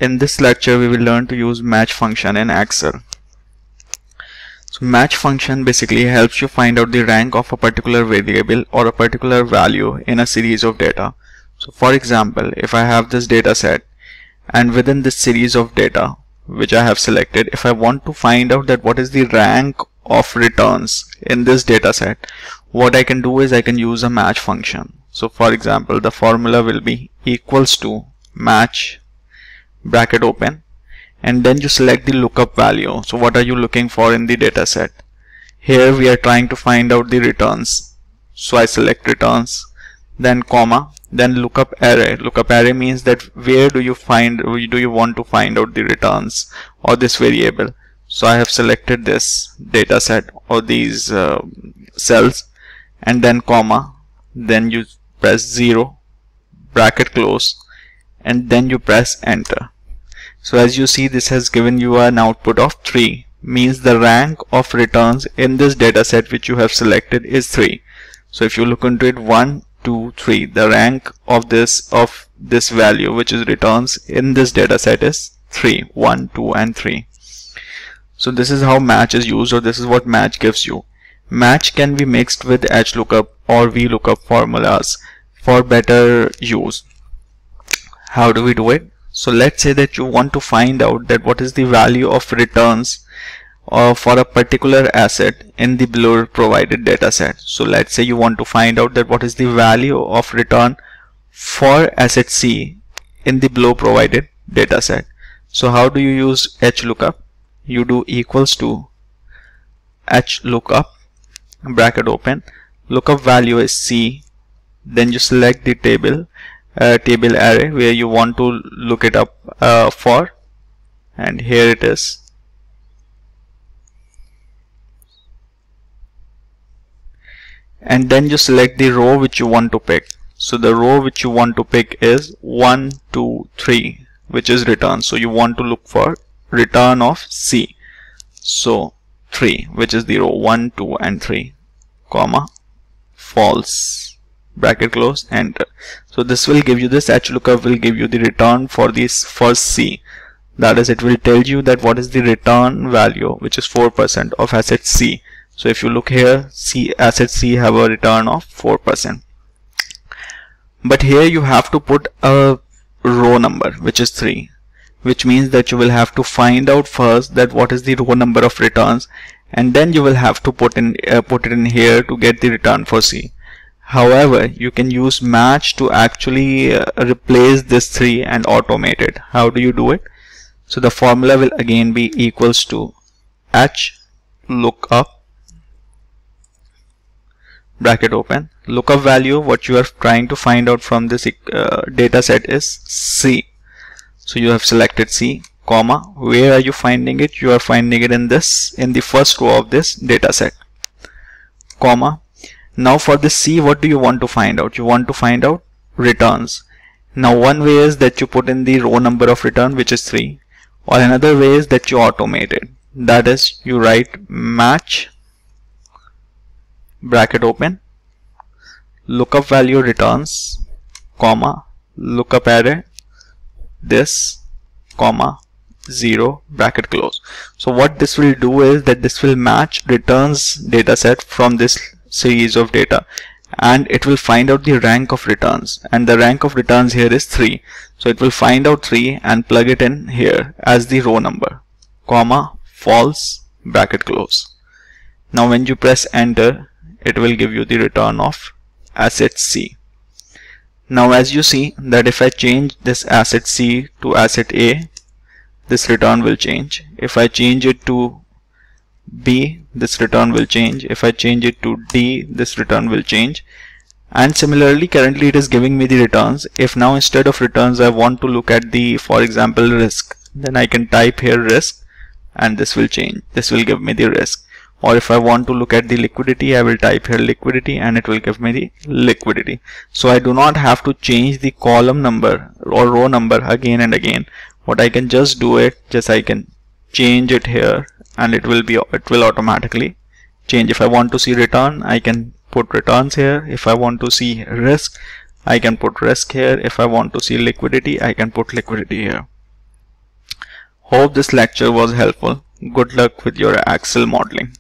In this lecture, we will learn to use match function in Excel. So match function basically helps you find out the rank of a particular variable or a particular value in a series of data. So for example, if I have this data set and within this series of data which I have selected, if I want to find out that what is the rank of returns in this data set, what I can do is I can use a match function. So for example, the formula will be equals to match bracket open, and then you select the lookup value. So what are you looking for in the data set? Here we are trying to find out the returns, so I select returns, then comma, then lookup array. Lookup array means that where do you want to find out the returns or this variable. So I have selected this data set or these cells, and then comma, then you press 0, bracket close, and then you press enter. So as you see, this has given you an output of 3, means the rank of returns in this data set which you have selected is 3. So if you look into it, 1, 2, 3, the rank of this value which is returns in this data set is 3, 1, 2 and 3. So this is how match is used, or this is what match gives you. Match can be mixed with HLOOKUP or VLOOKUP formulas for better use. How do we do it? So let's say that you want to find out that what is the value of returns for a particular asset in the below provided data set. So let's say you want to find out that what is the value of return for asset C in the below provided data set. So how do you use HLOOKUP? You do equals to HLOOKUP, bracket open, lookup value is C, then you select the table array where you want to look it up for, and here it is. And then you select the row which you want to pick. So the row which you want to pick is 1, 2, 3, which is return. So you want to look for return of C. So 3, which is the row 1, 2 and 3, comma, false, bracket close, enter. So this will give you, this HLOOKUP will give you the return for this first C. That is, it will tell you that what is the return value, which is 4% of asset C. So if you look here, asset C have a return of 4%. But here you have to put a row number which is 3, which means that you will have to find out first that what is the row number of returns, and then you will have to put it in here to get the return for C. However, you can use match to actually replace this 3 and automate it. How do you do it? So the formula will again be equals to HLOOKUP, bracket open, lookup value, what you are trying to find out from this data set is C. So you have selected C, comma, where are you finding it? You are finding it in the first row of this data set, comma. Now for this C, what do you want to find out? You want to find out returns. Now one way is that you put in the row number of return, which is 3, or another way is that you automate it. That is, you write match, bracket open, lookup value returns, comma, lookup array, this, comma, 0, bracket close. So what this will do is that this will match returns data set from this series of data, and it will find out the rank of returns, and the rank of returns here is 3. So it will find out 3 and plug it in here as the row number, comma, false, bracket close. Now when you press enter, it will give you the return of asset C. Now as you see that if I change this asset C to asset A, this return will change. If I change it to B, this return will change. If I change it to D, this return will change. And similarly, currently it is giving me the returns. If now instead of returns I want to look at the, for example, risk, then I can type here risk and this will change. This will give me the risk. Or if I want to look at the liquidity, I will type here liquidity and it will give me the liquidity. So I do not have to change the column number or row number again and again. What I can just do it, I can change it here and it will automatically change. If I want to see return, I can put returns here. If I want to see risk, I can put risk here. If I want to see liquidity, I can put liquidity here. Hope this lecture was helpful. Good luck with your Excel modeling.